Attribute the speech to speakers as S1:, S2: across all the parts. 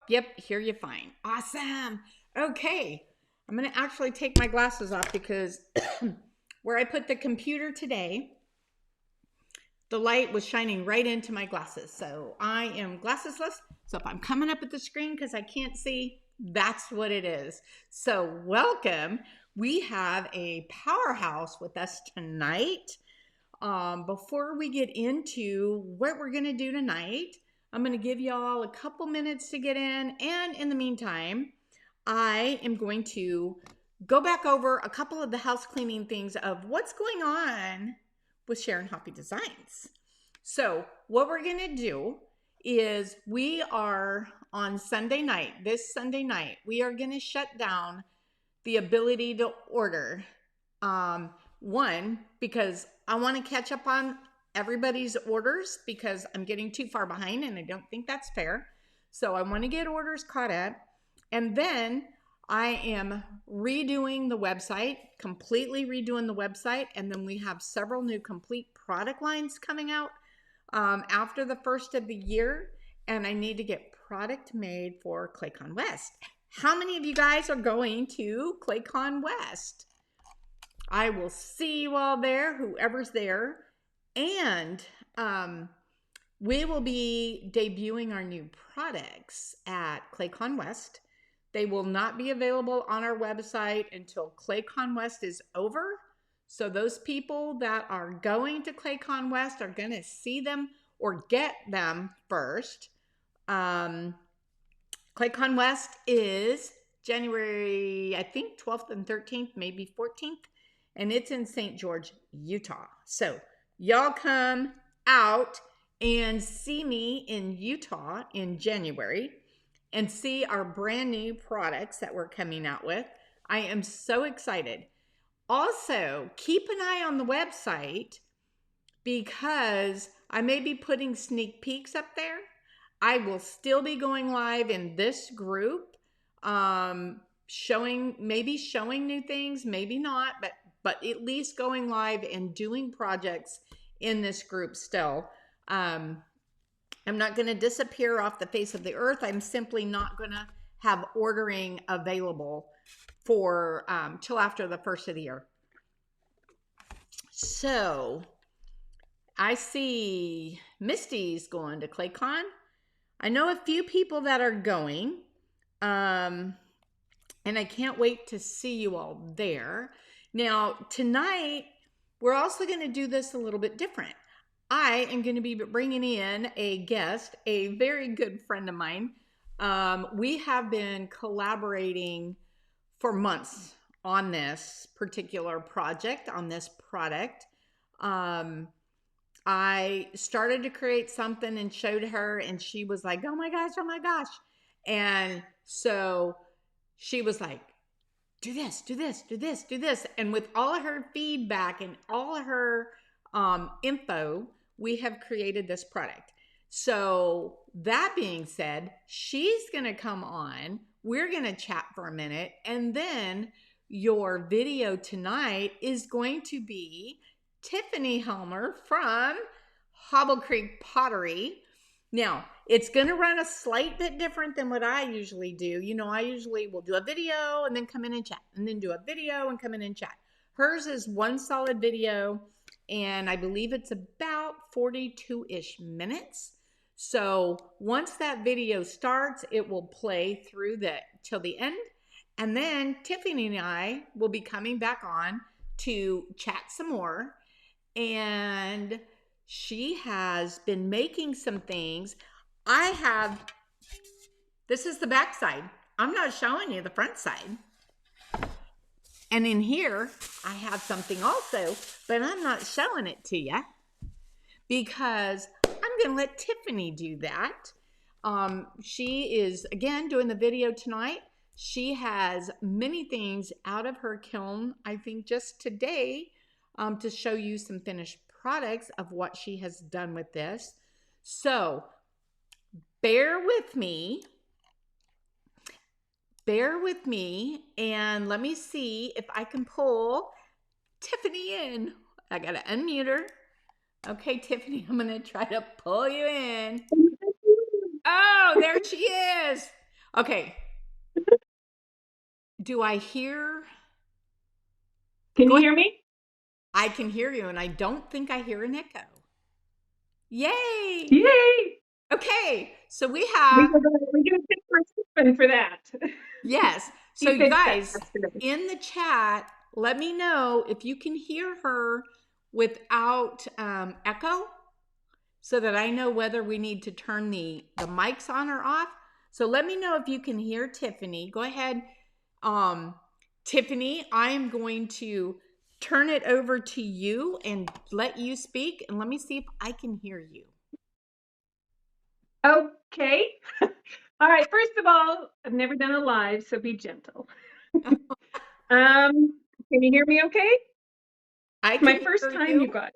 S1: Yep, hear you fine. Awesome. Okay. I'm going to actually take my glasses off because where I put the computer today, the light was shining right into my glasses. So I am glassesless. So if I'm coming up at the screen because I can't see, that's what it is. So welcome. We have a powerhouse with us tonight. Before we get into what we're going to do tonight, I'm going to give y'all a couple minutes to get in. And in the meantime, I am going to go back over a couple of the house cleaning things of what's going on with Sharon Hoppe Designs. So what we're going to do is we are on Sunday night, this Sunday night, we are going to shut down the ability to order. One, because I want to catch up on everybody's orders because I'm getting too far behind and I don't think that's fair. So I want to get orders caught up. And then I am redoing the website, completely redoing the website. And then we have several new complete product lines coming out after the first of the year. And I need to get product made for ClayCon West. How many of you guys are going to ClayCon West? I will see you all there, whoever's there. And we will be debuting our new products at ClayCon West. They will not be available on our website until ClayCon West is over. So those people that are going to ClayCon West are going to see them or get them first. ClayCon West is January, I think, 12th and 13th, maybe 14th. And it's in St. George, Utah. So y'all come out and see me in Utah in January and see our brand new products that we're coming out with. I am so excited. Also, keep an eye on the website because I may be putting sneak peeks up there. I will still be going live in this group, showing new things, maybe not, but at least going live and doing projects in this group still. I'm not going to disappear off the face of the earth. I'm simply not going to have ordering available for till after the first of the year. So I see Misty's going to ClayCon. I know a few people that are going, and I can't wait to see you all there. Now, tonight, we're also going to do this a little bit different. I am going to be bringing in a guest, a very good friend of mine. We have been collaborating for months on this particular project, on this product. I started to create something and showed her, and she was like, oh my gosh, oh my gosh. And so she was like, do this, do this, do this, do this. And with all of her feedback and all of her info, we have created this product. So that being said, she's going to come on. We're going to chat for a minute. And then your video tonight is going to be Tiffany Helmer from Hobble Creek Pottery. Now, it's going to run a slight bit different than what I usually do. You know, I usually will do a video and then come in and chat, and then do a video and come in and chat. Hers is one solid video, and I believe it's about 42-ish minutes. So once that video starts, it will play through till the end. And then Tiffany and I will be coming back on to chat some more. And she has been making some things. This is the back side. I'm not showing you the front side. And in here, I have something also, but I'm not showing it to you because I'm going to let Tiffany do that. She is, again, doing the video tonight. She has many things out of her kiln, I think just today, to show you some finished products of what she has done with this. So bear with me, and let me see if I can pull Tiffany in. I gotta unmute her. Okay, Tiffany, I'm gonna try to pull you in. Oh, there she is. Okay. Do I hear?
S2: Can
S1: Go
S2: you
S1: ahead.
S2: hear me?
S1: I can hear you, and I don't think I hear an echo. Yay!
S2: Yay!
S1: Okay, so we
S2: We
S1: have,
S2: gotta, we gotta thank my husband for that.
S1: yes. So
S2: He
S1: you
S2: fixed that
S1: guys,
S2: yesterday.
S1: in the chat, let me know if you can hear her without echo, so that I know whether we need to turn the mics on or off. So let me know if you can hear Tiffany. Go ahead. Um, Tiffany, I am going to turn it over to you and let you speak. And let me see if I can hear you.
S2: Okay. All right. First of all, I've never done a live, so be gentle. Can you hear me okay?
S1: I
S2: It's my
S1: can
S2: first
S1: hear
S2: time,
S1: you.
S2: you guys.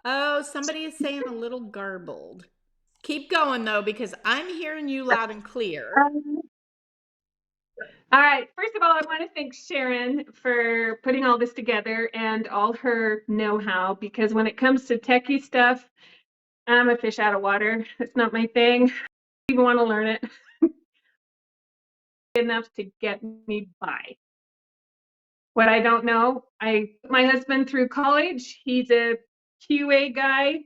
S1: Oh, somebody is saying a little garbled. Keep going though, because I'm hearing you loud and clear.
S2: Um, all right. First of all, I want to thank Sharon for putting all this together and all her know-how, because when it comes to techie stuff, I'm a fish out of water. It's not my thing. I even want to learn it enough to get me by. What I don't know, I put my husband through college. He's a QA guy,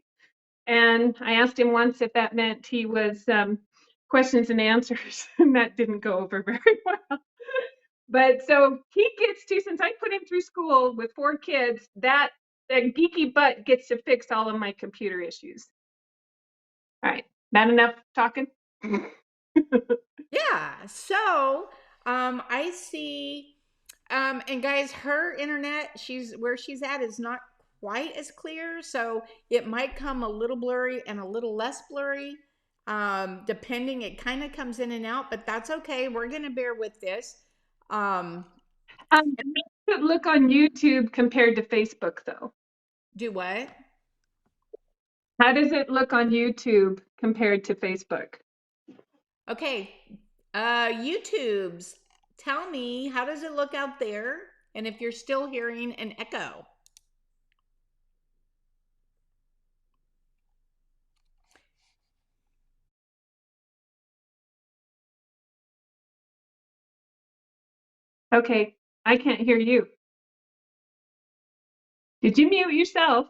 S2: and I asked him once if that meant he was questions and answers, and that didn't go over very well. But so he gets to, since I put him through school with 4 kids, that geeky butt gets to fix all of my computer issues. All right, not enough talking.
S1: Yeah. So, I see, and guys, her internet, she's where she's at is not quite as clear, so it might come a little blurry and a little less blurry, depending. It kind of comes in and out, but that's okay. We're gonna bear with this. Um,
S2: How does it look on YouTube compared to Facebook, though?
S1: do what?
S2: How does it look on YouTube compared to Facebook?
S1: Okay, YouTube's. Tell me, how does it look out there? And if you're still hearing an echo.
S2: Okay, I can't hear you. Did you mute yourself?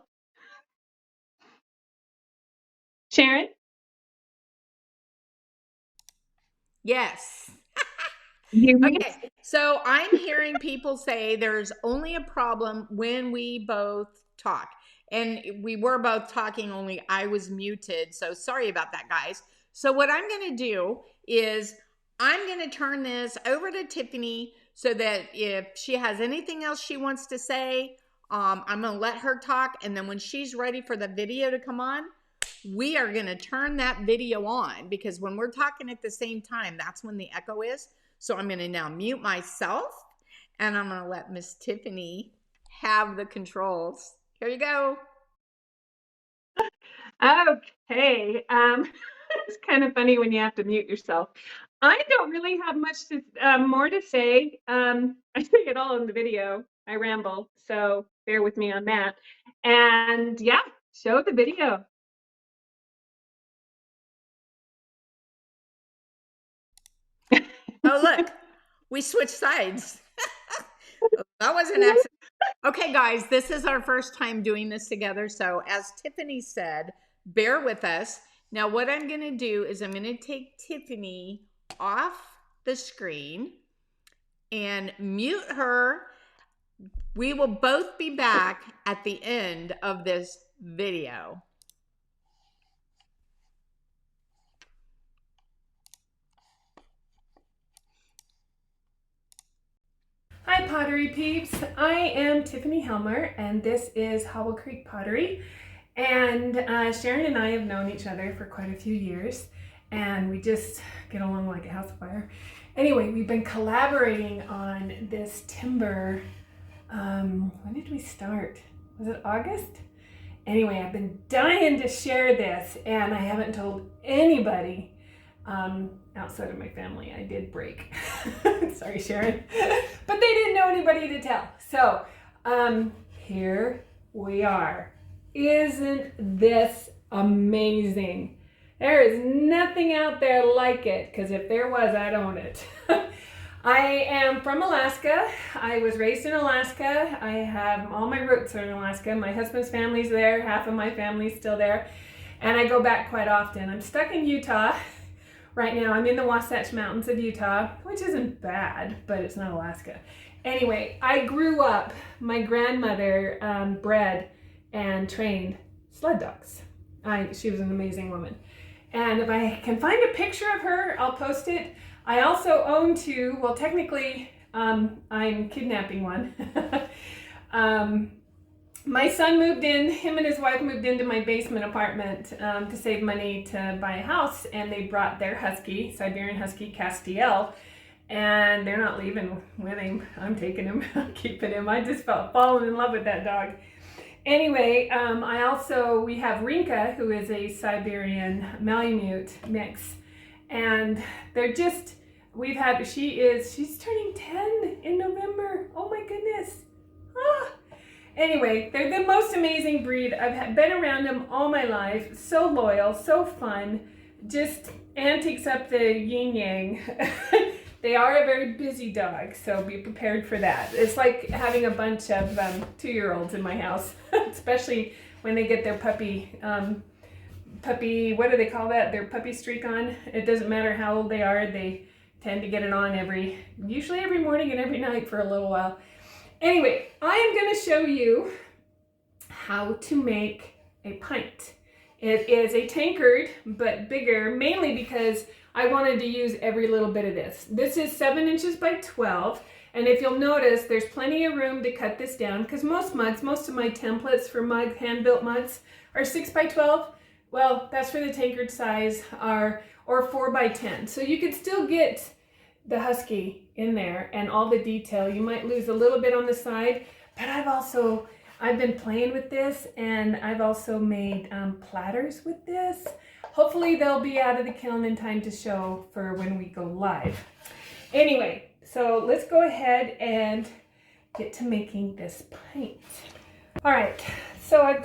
S2: Sharon?
S1: Yes.
S2: You mute?
S1: Okay, so I'm hearing people say there's only a problem when we both talk. And we were both talking, only I was muted. So sorry about that, guys. So, what I'm going to do is I'm going to turn this over to Tiffany so that if she has anything else she wants to say, I'm going to let her talk. And then when she's ready for the video to come on, we are going to turn that video on, because when we're talking at the same time, that's when the echo is. So I'm going to now mute myself, and I'm going to let Miss Tiffany have the controls. Here you go.
S2: Okay. It's kind of funny when you have to mute yourself. I don't really have much more to say. I say it all in the video. I ramble, so bear with me on that. And yeah, show the video.
S1: Oh, look, we switched sides. That was an accident. Okay, guys, this is our first time doing this together. So, as Tiffany said, bear with us. Now, what I'm going to do is I'm going to take Tiffany off the screen and mute her. We will both be back at the end of this video.
S3: Hi Pottery peeps, I am Tiffany Helmer and this is Hobble Creek Pottery, and Sharon and I have known each other for quite a few years and we just get along like a house fire. Anyway, we've been collaborating on this timber, when did we start? Was it August? Anyway, I've been dying to share this and I haven't told anybody outside of my family. I did break. Sorry, Sharon. But they didn't know anybody to tell. So here we are. Isn't this amazing? There is nothing out there like it, because if there was, I'd own it. I am from Alaska. I was raised in Alaska. I have all my roots are in Alaska. My husband's family's there. Half of my family's still there. And I go back quite often. I'm stuck in Utah right now. I'm in the Wasatch Mountains of Utah, which isn't bad, but it's not Alaska. Anyway, I grew up, my grandmother bred and trained sled dogs. She was an amazing woman. And if I can find a picture of her, I'll post it. I also own two, well technically I'm kidnapping one. My son moved in, him and his wife moved into my basement apartment to save money to buy a house, and they brought their husky, Siberian Husky Castiel, and they're not leaving with him. I'm taking him, I'm keeping him. I just fallen in love with that dog. Anyway, we have Rinka, who is a Siberian Malamute mix, and they're just, she's turning 10 in November. Oh my goodness. Anyway, they're the most amazing breed. I've been around them all my life. So loyal, so fun, just antics up the yin yang. They are a very busy dog, so be prepared for that. It's like having a bunch of 2-year-olds in my house, especially when they get their puppy, what do they call that? Their puppy streak on. It doesn't matter how old they are, they tend to get it on usually every morning and every night for a little while. Anyway, I am going to show you how to make a pint. It is a tankard, but bigger, mainly because I wanted to use every little bit of this. This is 7 inches by 12, and if you'll notice, there's plenty of room to cut this down, because most of my templates for hand-built mugs are 6 by 12. Well, that's for the tankard size, or 4 by 10. So you could still get the husky in there and all the detail. You might lose a little bit on the side, but I've been playing with this, and I've also made platters with this. Hopefully they'll be out of the kiln in time to show for when we go live. Anyway, so let's go ahead and get to making this pint. All right, so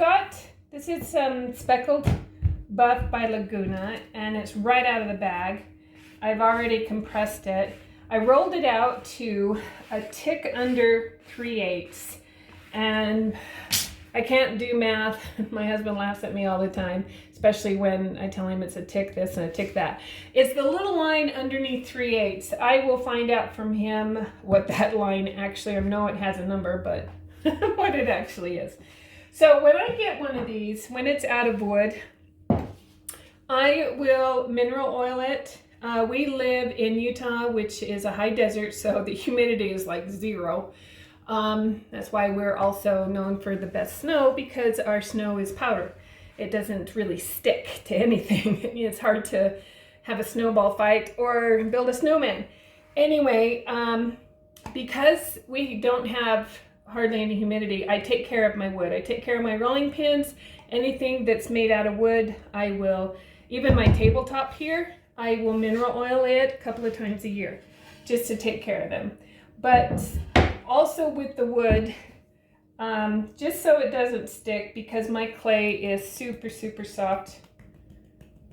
S3: this is some speckled buff by Laguna, and it's right out of the bag. I've already compressed it. I rolled it out to a tick under 3/8, and I can't do math. My husband laughs at me all the time, especially when I tell him it's a tick this and a tick that. It's the little line underneath 3/8. I will find out from him what that line actually, I know it has a number, but what it actually is. So when I get one of these, when it's out of wood, I will mineral oil it. We live in Utah, which is a high desert, so the humidity is like 0. That's why we're also known for the best snow, because our snow is powder. It doesn't really stick to anything. It's hard to have a snowball fight or build a snowman. Anyway, because we don't have hardly any humidity, I take care of my wood. I take care of my rolling pins. Anything that's made out of wood, I will, even my tabletop here, I will mineral oil it a couple of times a year just to take care of them. But also with the wood, just so it doesn't stick, because my clay is super, super soft,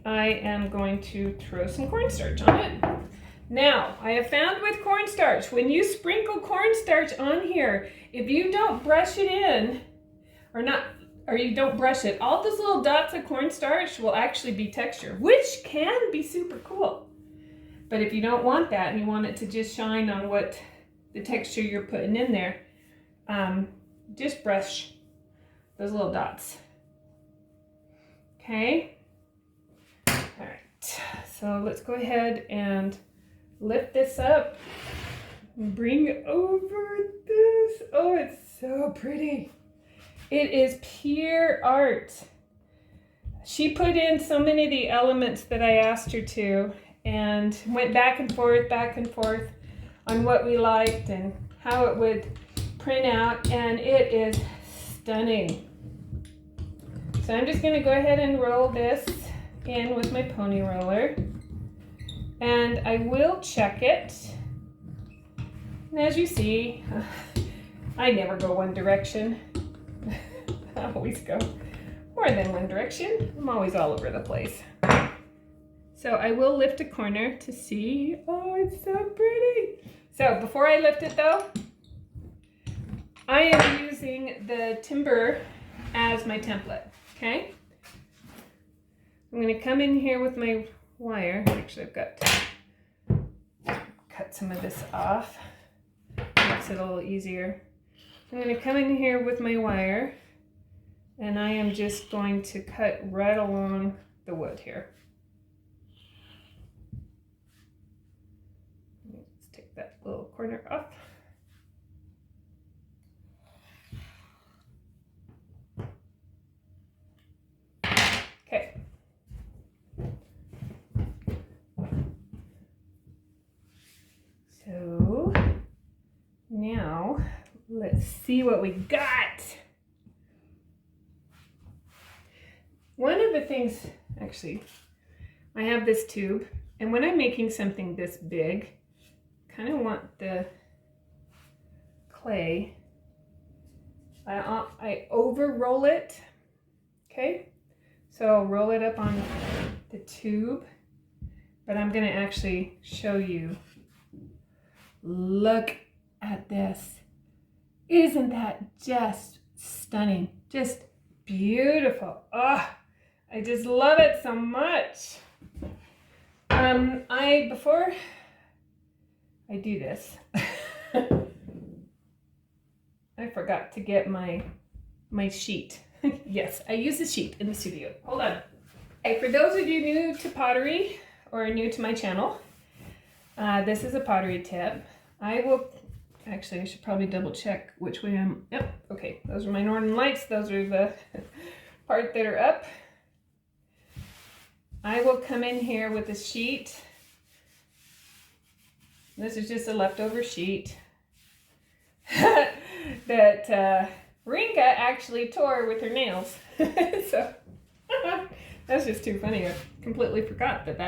S3: I am going to throw some cornstarch on it. Now, I have found with cornstarch, when you sprinkle cornstarch on here, if you don't brush it in, or you don't brush it, all those little dots of cornstarch will actually be texture, which can be super cool. But if you don't want that and you want it to just shine on what the texture you're putting in there, just brush those little dots. Okay. All right. So let's go ahead and lift this up and bring over this. Oh, it's so pretty. It is pure art. She put in so many of the elements that I asked her to, and went back and forth on what we liked and how it would print out, and it is stunning. So I'm just going to go ahead and roll this in with my pony roller, and I will check it. And as you see, I never go one direction. I always go more than one direction. I'm always all over the place. So I will lift a corner to see. Oh, it's so pretty. So before I lift it though, I am using the timber as my template, okay? I'm gonna come in here with my wire. Actually, I've got to cut some of this off. Makes it a little easier. I'm gonna come in here with my wire and I am just going to cut right along the wood here. Let's take that little corner off. Okay. So now let's see what we got. One of the things, actually, I have this tube, and when I'm making something this big, I kind of want the clay, I over roll it, okay? So I'll roll it up on the tube, but I'm gonna actually show you. Look at this. Isn't that just stunning? Just beautiful. Oh, I just love it so much. Before I do this, I forgot to get my sheet. Yes, I use a sheet in the studio. Hold on. Okay, for those of you new to pottery or new to my channel, this is a pottery tip. Actually, I should probably double check which way I'm, yep, okay. Those are my northern lights. Those are the part that are up. I will come in here with a sheet. This is just a leftover sheet that Rinka actually tore with her nails. So that's just too funny. I completely forgot that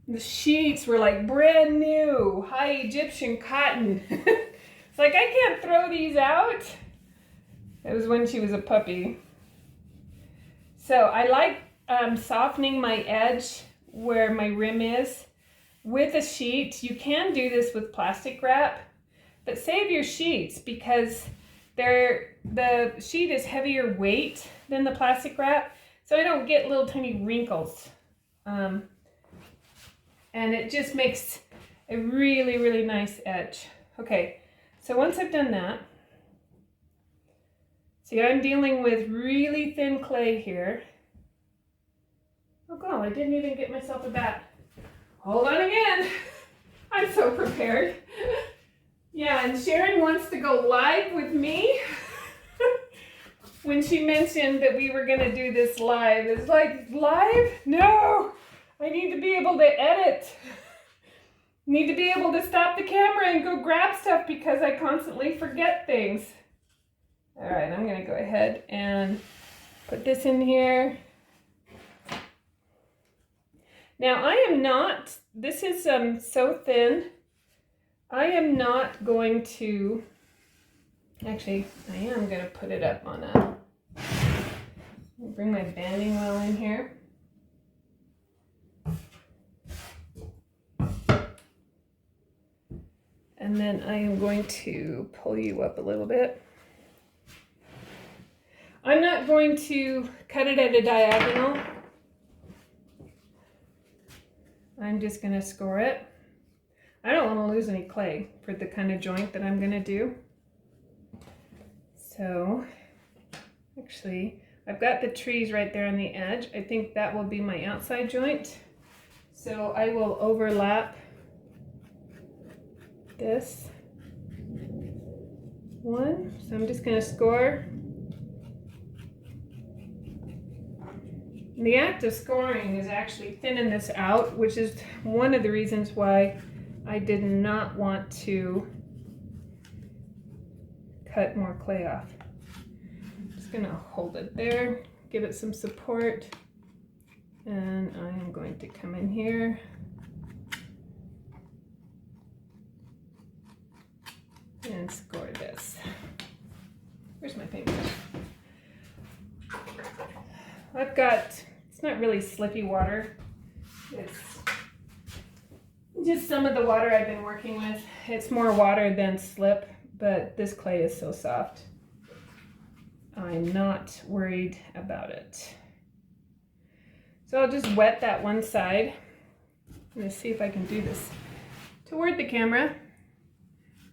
S3: the sheets were like brand new, high Egyptian cotton. It's like, I can't throw these out. It was when she was a puppy. So I like softening my edge where my rim is with a sheet. You can do this with plastic wrap, but save your sheets because the sheet is heavier weight than the plastic wrap, so I don't get little tiny wrinkles. And it just makes a really, really nice edge. Okay, so once I've done that, see, I'm dealing with really thin clay here. Oh God, I didn't even get myself a bat. Hold on again. I'm so prepared. Yeah, and Sharon wants to go live with me. When she mentioned that we were gonna do this live, it's like, live? No, I need to be able to edit. Need to be able to stop the camera and go grab stuff because I constantly forget things. All right, I'm gonna go ahead and put this in here. Now I am not, this is so thin, I am not going to, actually I am going to put it up on a, bring my banding wheel in here. And then I am going to pull you up a little bit. I'm not going to cut it at a diagonal. I'm just going to score it. I don't want to lose any clay for the kind of joint that I'm going to do. So, actually, I've got the trees right there on the edge. I think that will be my outside joint. So I will overlap this one. So I'm just going to score. The act of scoring is actually thinning this out, which is one of the reasons why I did not want to cut more clay off. I'm just going to hold it there, give it some support, and I am going to come in here and score this. Where's my paintbrush? I've got It's not really slippy water. It's just some of the water I've been working with. It's more water than slip, but this clay is so soft. I'm not worried about it. So I'll just wet that one side. I'm gonna see if I can do this toward the camera.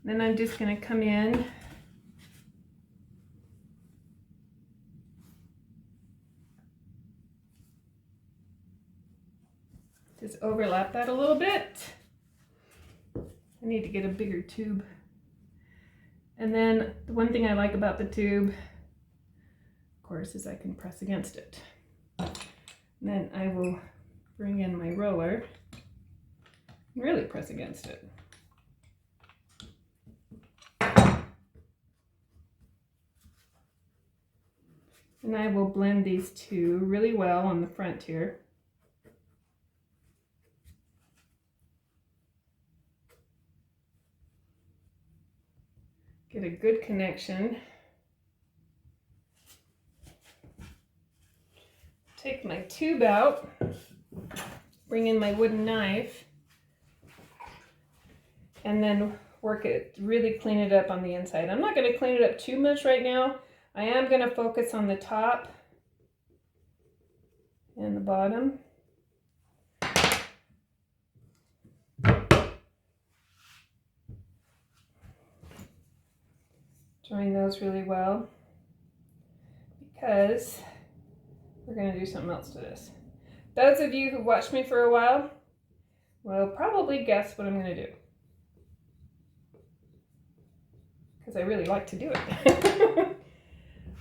S3: Then I'm just gonna come in just overlap that a little bit. I need to get a bigger tube. And then the one thing I like about the tube, of course, is I can press against it. And then I will bring in my roller and really press against it. And I will blend these two really well on the front here. Get a good connection. Take my tube out, bring in my wooden knife, and then work it, really clean it up on the inside. I'm not going to clean it up too much right now. I am going to focus on the top and the bottom. Join those really well because we're going to do something else to this. Those of you who watched me for a while will probably guess what I'm going to do, because I really like to do it.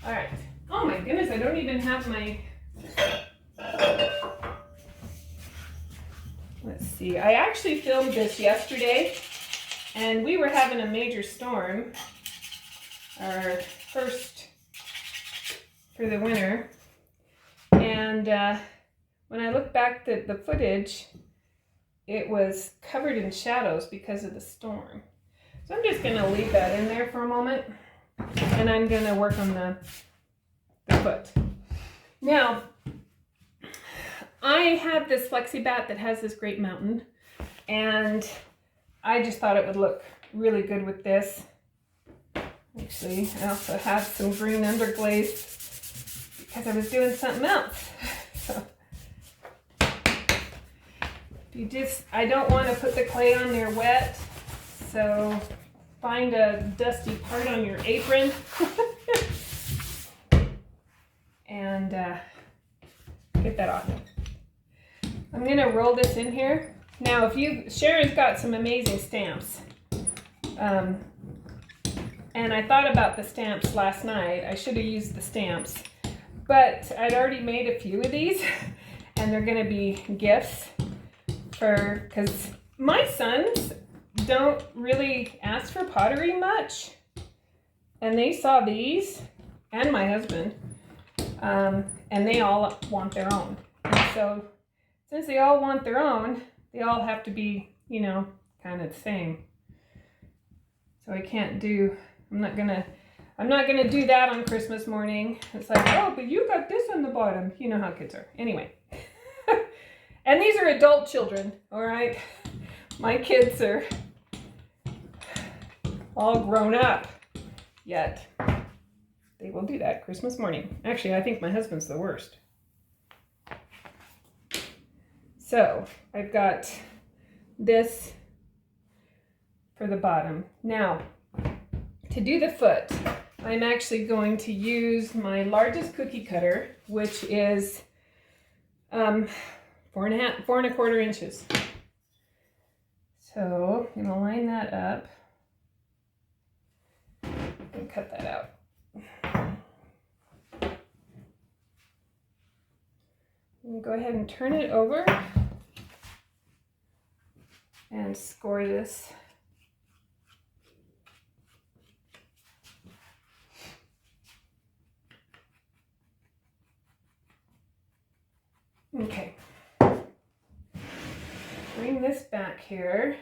S3: All right. Oh my goodness, I don't even have my... Let's see. I actually filmed this yesterday, and we were having a major storm. Our first for the winter, and when I look back at the footage, it was covered in shadows because of the storm. So I'm just going to leave that in there for a moment, and I'm going to work on the foot. Now, I have this flexi bat that has this great mountain, and I just thought it would look really good with this. Actually, I also have some green underglaze because I was doing something else. So, I don't want to put the clay on there wet, so find a dusty part on your apron and get that off. I'm going to roll this in here. Now, Sharon's got some amazing stamps. And I thought about the stamps last night. I should have used the stamps, but I'd already made a few of these, and they're going to be gifts because my sons don't really ask for pottery much, and they saw these, and my husband, and they all want their own. And so since they all want their own, they all have to be, kind of the same. So I'm not gonna do that on Christmas morning. It's like, oh, but you got this on the bottom. You know how kids are. Anyway. And these are adult children, all right? My kids are all grown up, yet they will do that Christmas morning. Actually, I think my husband's the worst. So I've got this for the bottom. Now, to do the foot, I'm actually going to use my largest cookie cutter, which is 4.25 inches. So I'm gonna line that up and cut that out. And go ahead and turn it over and score this. Okay, bring this back here.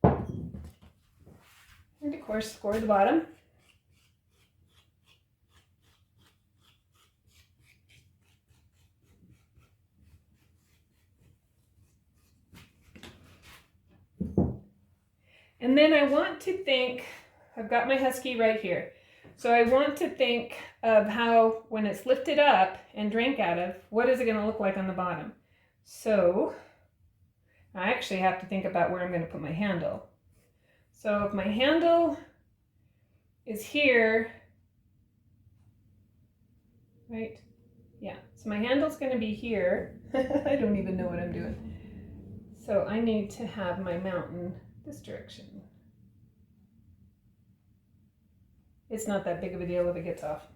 S3: And of course, score the bottom. And then I want to think, I've got my husky right here. So I want to think of how, when it's lifted up and drank out of, what is it going to look like on the bottom? So I actually have to think about where I'm going to put my handle. So if my handle is here, right? Yeah, so my handle's going to be here. I don't even know what I'm doing. So I need to have my mountain this direction. It's not that big of a deal if it gets off.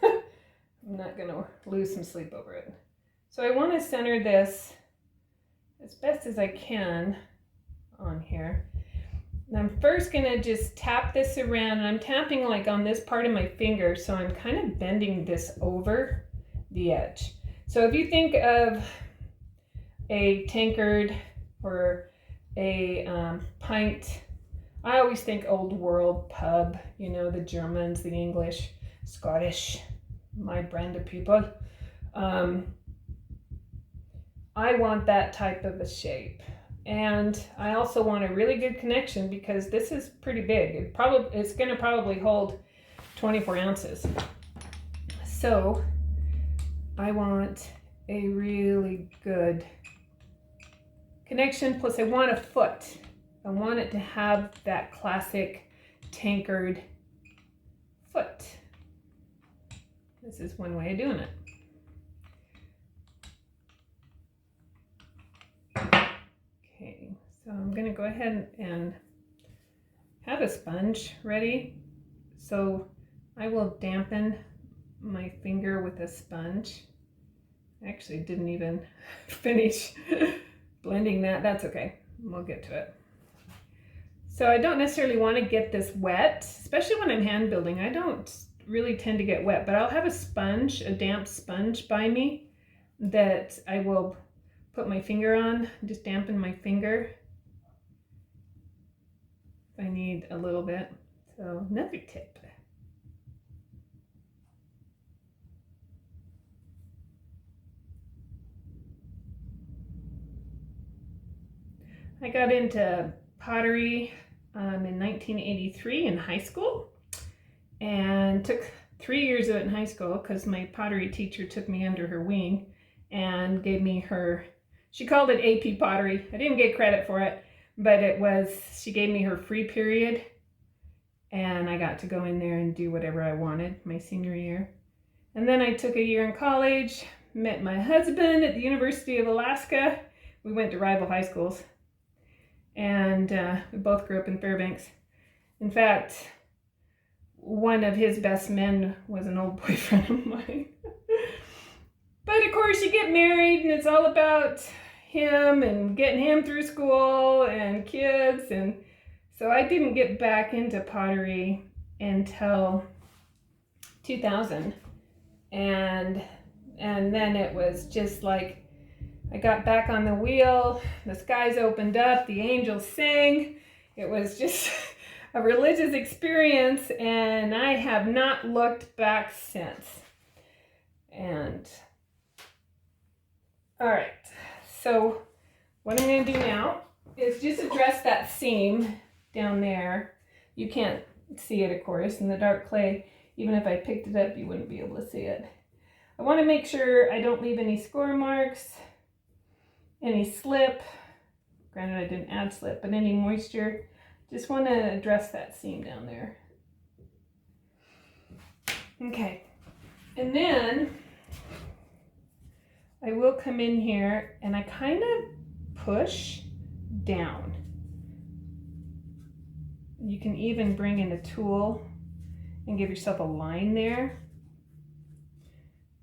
S3: I'm not going to lose some sleep over it. So I want to center this as best as I can on here. And I'm first going to just tap this around, and I'm tapping like on this part of my finger, so I'm kind of bending this over the edge. So if you think of a tankard or a pint, I always think old world pub, you know, the Germans, the English, Scottish, my brand of people. I want that type of a shape. And I also want a really good connection because this is pretty big. It's going to probably hold 24 ounces. So I want a really good connection. Plus I want a foot. I want it to have that classic tankard foot. This is one way of doing it. Okay, so I'm going to go ahead and have a sponge ready. So I will dampen my finger with a sponge. I actually didn't even finish blending that. That's okay. We'll get to it. So I don't necessarily want to get this wet, especially when I'm hand building. I don't really tend to get wet, but I'll have a sponge, a damp sponge by me that I will put my finger on, just dampen my finger if I need a little bit. So another tip. I got into pottery in 1983 in high school, and took 3 years of it in high school because my pottery teacher took me under her wing and gave me her, she called it AP pottery. I didn't get credit for it, but it was, she gave me her free period and I got to go in there and do whatever I wanted my senior year. And then I took a year in college, met my husband at the University of Alaska. We went to rival high schools, and we both grew up in Fairbanks. In fact, one of his best men was an old boyfriend of mine. But of course you get married and it's all about him and getting him through school and kids, and so I didn't get back into pottery until 2000. And then it was just like I got back on the wheel, the skies opened up, the angels sang. It was just a religious experience, and I have not looked back since. And all right, so what I'm going to do now is just address that seam down there. You can't see it, of course, in the dark clay. Even if I picked it up, you wouldn't be able to see it. I want to make sure I don't leave any score marks, any slip. Granted, I didn't add slip, but any moisture. Just want to address that seam down there. Okay, and then I will come in here and I kind of push down. You can even bring in a tool and give yourself a line there.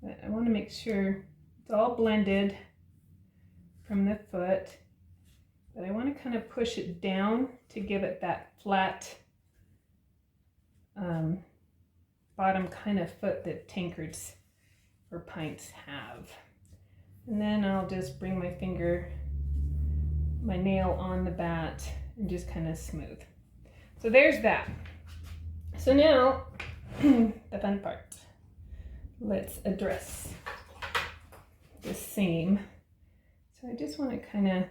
S3: But I want to make sure it's all blended from the foot, but I want to kind of push it down to give it that flat bottom kind of foot that tankards or pints have. And then I'll just bring my finger, my nail on the bat and just kind of smooth. So there's that. So now the fun part. Let's address the seam. So I just want to kind of,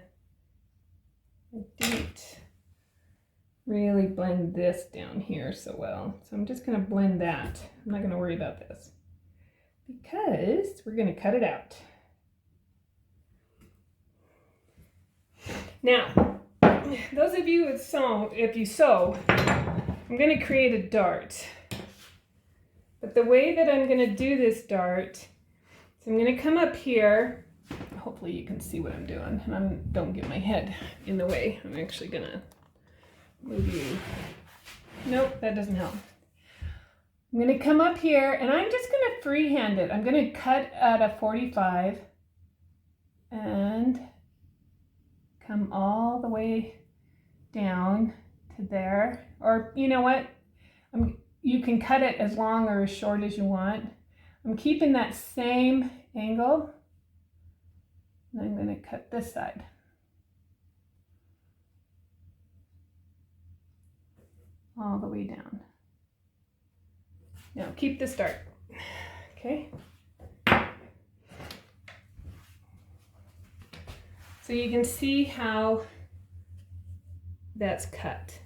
S3: I didn't really blend this down here so well. So I'm just going to blend that. I'm not going to worry about this because we're going to cut it out. Now, those of you who sew, if you sew, I'm going to create a dart. But the way that I'm going to do this dart is I'm going to come up here. Hopefully you can see what I'm doing, and don't get my head in the way. I'm actually going to move you. Nope, that doesn't help. I'm going to come up here, and I'm just going to freehand it. I'm going to cut at a 45 and come all the way down to there. Or you know what? You can cut it as long or as short as you want. I'm keeping that same angle. And I'm going to cut this side. All the way down. Now keep this dart. Okay. So you can see how that's cut,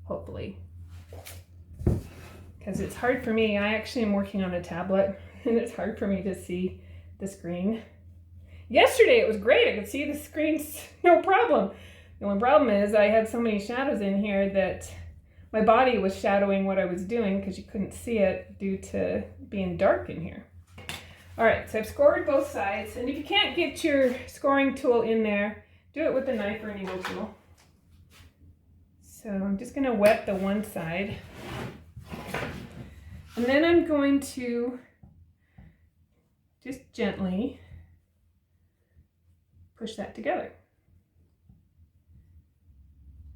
S3: hopefully. Because it's hard for me. I actually am working on a tablet and it's hard for me to see the screen. Yesterday it was great. I could see the screens, no problem. The only problem is I had so many shadows in here that my body was shadowing what I was doing because you couldn't see it due to being dark in here. All right, so I've scored both sides. And if you can't get your scoring tool in there, do it with a knife or a needle tool. So I'm just gonna wet the one side. And then I'm going to just gently push that together.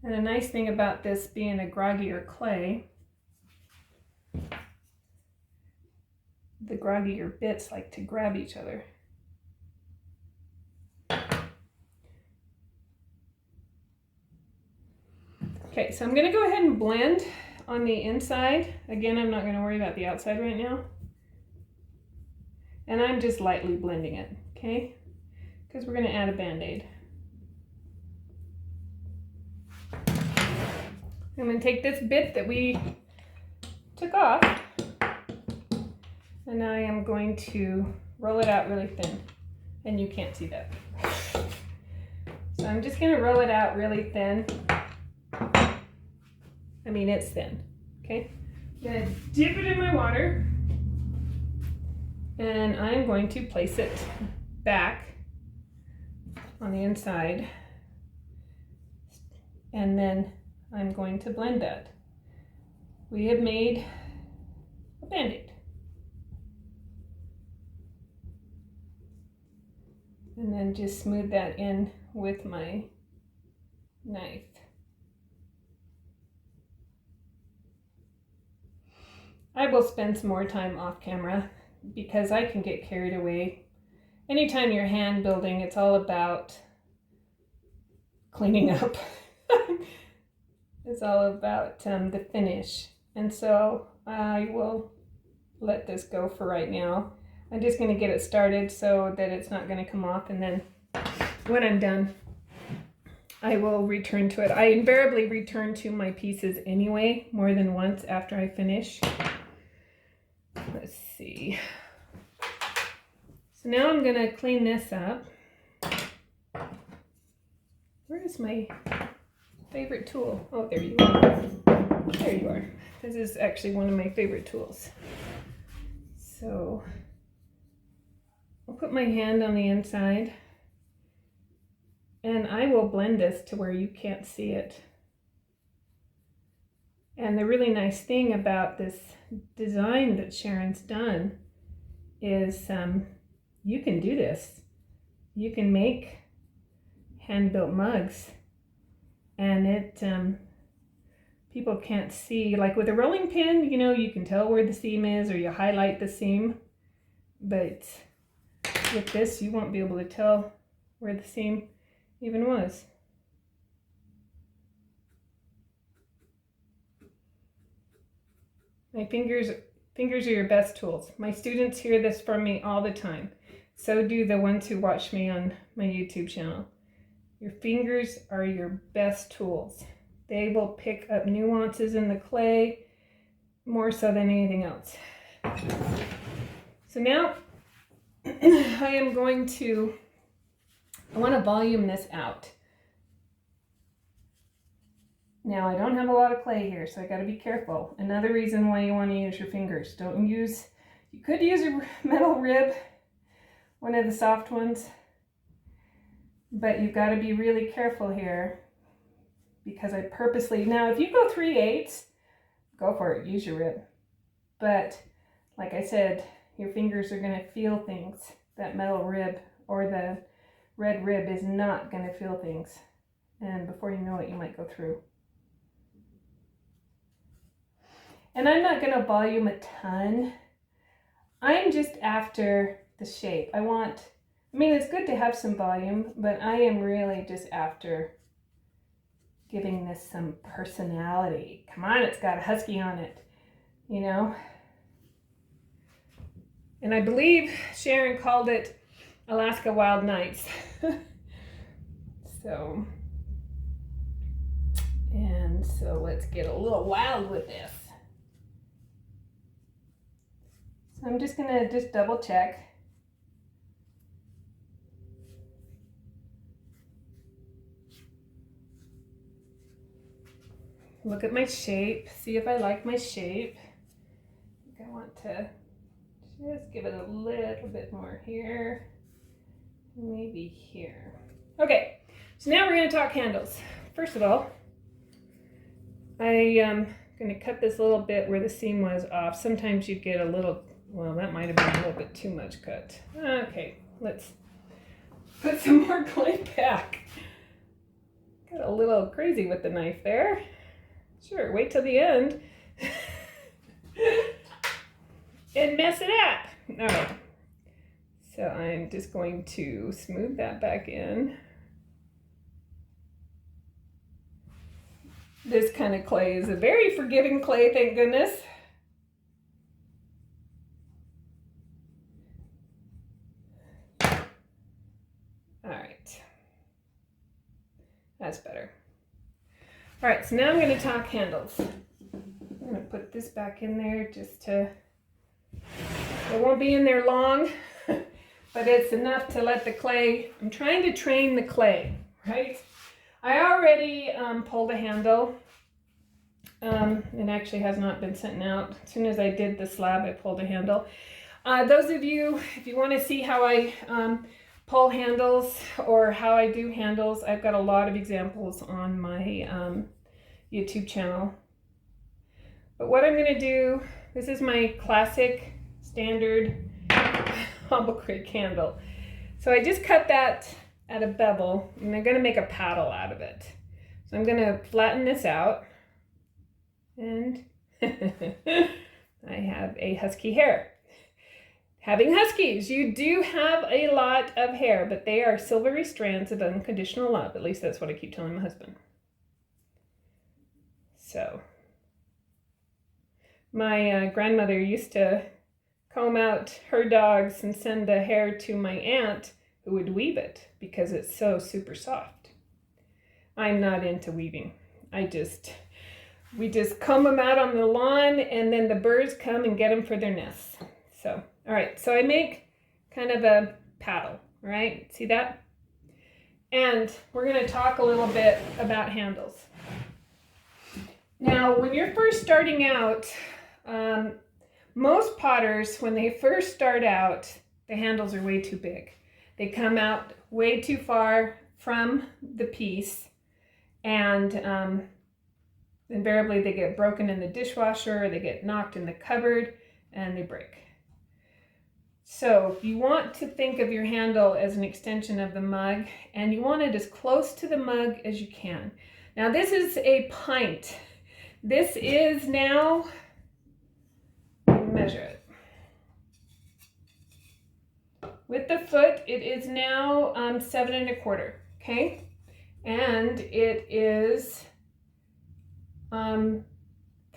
S3: And a nice thing about this being a groggier clay, the groggier bits like to grab each other. Okay, so I'm going to go ahead and blend on the inside. Again, I'm not going to worry about the outside right now. And I'm just lightly blending it, okay? Because we're going to add a Band-Aid. I'm going to take this bit that we took off, and I am going to roll it out really thin. And you can't see that. So I'm just going to roll it out really thin. I mean, it's thin, okay? I'm going to dip it in my water, and I'm going to place it back on the inside, and then I'm going to blend that. We have made a Band-Aid. And then just smooth that in with my knife. I will spend some more time off camera because I can get carried away. Anytime you're hand building, it's all about cleaning up. It's all about the finish. And so I will let this go for right now. I'm just going to get it started so that it's not going to come off, and then when I'm done, I will return to it. I invariably return to my pieces anyway, more than once after I finish. Let's see. So now I'm going to clean this up. Where is my favorite tool? Oh, there you are. There you are. This is actually one of my favorite tools. So I'll put my hand on the inside, and I will blend this to where you can't see it. And the really nice thing about this design that Sharon's done is you can do this. You can make hand-built mugs, and it people can't see, like with a rolling pin, you know, you can tell where the seam is or you highlight the seam, but with this you won't be able to tell where the seam even was. My fingers are your best tools. My students hear this from me all the time. So do the ones who watch me on my YouTube channel. Your fingers are your best tools. They will pick up nuances in the clay more so than anything else. So now I want to volume this out. Now I don't have a lot of clay here, so I got to be careful. Another reason why you want to use your fingers. You could use a metal rib, one of the soft ones, but you've got to be really careful here because I purposely, now if you go 3/8, go for it, use your rib. But like I said, your fingers are going to feel things. That metal rib or the red rib is not going to feel things. And before you know it, you might go through. And I'm not going to volume a ton. I'm just after the shape. It's good to have some volume, but I am really just after giving this some personality. Come on, it's got a husky on it, you know? And I believe Sharon called it Alaska Wild Nights. So let's get a little wild with this. So I'm just gonna double check. Look at my shape, see if I like my shape. I think I want to just give it a little bit more here, maybe here. Okay, so now we're going to talk handles. First of all, I am going to cut this little bit where the seam was off. Sometimes you get a little, well, that might have been a little bit too much cut. Okay, let's put some more clay back. Got a little crazy with the knife there. Sure, wait till the end and mess it up. All right, so I'm just going to smooth that back in. This kind of clay is a very forgiving clay, thank goodness. All right, that's better. All right, so now I'm going to talk handles. I'm going to put this back in there it won't be in there long, but it's enough to let the clay, I'm trying to train the clay, right? I already pulled a handle. It actually has not been sent out. As soon as I did the slab, I pulled a handle. Those of you, if you want to see how I pull handles or how I do handles, I've got a lot of examples on my YouTube channel. But what I'm going to do, this is my classic standard Hobble Creek handle. So I just cut that at a bevel and I'm going to make a paddle out of it. So I'm going to flatten this out and I have a husky hair. Having huskies, you do have a lot of hair, but they are silvery strands of unconditional love. At least that's what I keep telling my husband. So, my grandmother used to comb out her dogs and send the hair to my aunt who would weave it because it's so super soft. I'm not into weaving. We just comb them out on the lawn and then the birds come and get them for their nests. So, all right, so I make kind of a paddle, right? See that? And we're going to talk a little bit about handles. Now, when you're first starting out, most potters, when they first start out, the handles are way too big. They come out way too far from the piece, and invariably they get broken in the dishwasher, or they get knocked in the cupboard, and they break. So you want to think of your handle as an extension of the mug, and you want it as close to the mug as you can. Now this is a pint. This is now, measure it. With the foot, it is now 7 1/4, okay? And it is 3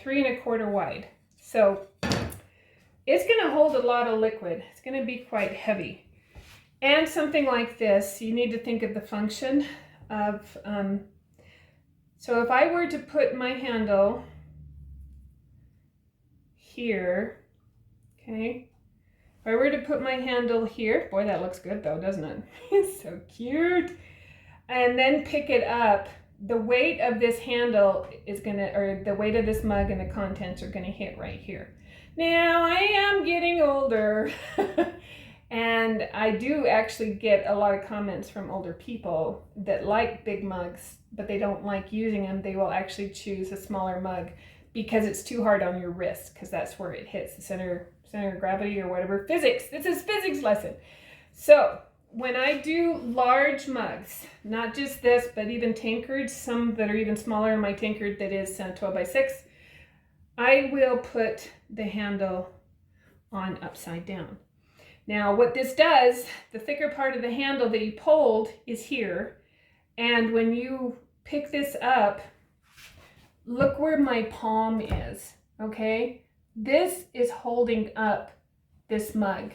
S3: 1/4 wide. So it's gonna hold a lot of liquid. It's gonna be quite heavy. And something like this, you need to think of the function of So if I were to put my handle here, okay, if I were to put my handle here, boy, that looks good though, doesn't it? It's so cute. And then pick it up, the weight of this handle is gonna, or the weight of this mug and the contents are gonna hit right here. Now, I am getting older and I do actually get a lot of comments from older people that like big mugs, but they don't like using them. They will actually choose a smaller mug because it's too hard on your wrist, because that's where it hits the center of gravity or whatever. Physics, this is physics lesson. So when I do large mugs, not just this, but even tankards, some that are even smaller in my tankard that is 12 by 6, I will put the handle on upside down. Now what this does, the thicker part of the handle that you pulled is here, and when you pick this up, look where my palm is, okay? This is holding up this mug.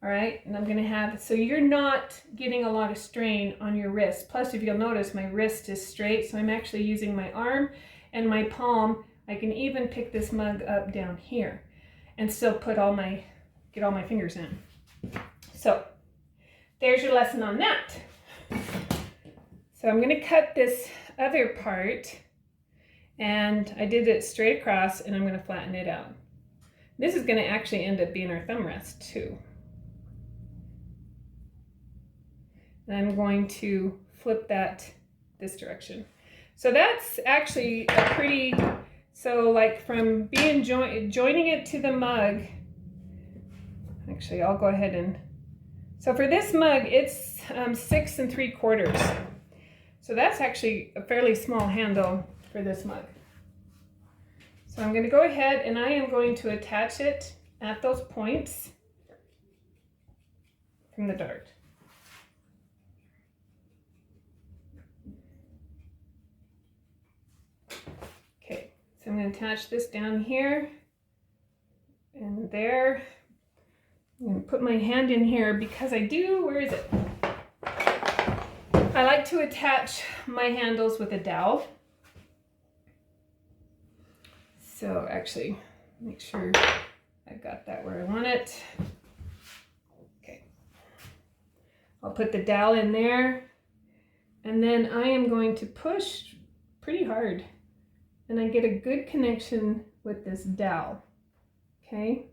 S3: All right, and I'm gonna have, so you're not getting a lot of strain on your wrist. Plus, if you'll notice, my wrist is straight, so I'm actually using my arm and my palm. I can even pick this mug up down here and still put get all my fingers in. So there's your lesson on that. So I'm gonna cut this other part, and I did it straight across, and I'm gonna flatten it out. This is gonna actually end up being our thumb rest too. And I'm going to flip that this direction. So that's actually a pretty, so like from being joining it to the mug, actually I'll go ahead and, so for this mug, it's 6 3/4. So that's actually a fairly small handle for this mug. So I'm gonna go ahead and I am going to attach it at those points from the dart. So I'm going to attach this down here and there. I'm going to put my hand in here because I do, where is it? I like to attach my handles with a dowel. So actually, make sure I got that where I want it. Okay. I'll put the dowel in there, and then I am going to push pretty hard. And I get a good connection with this dowel, okay?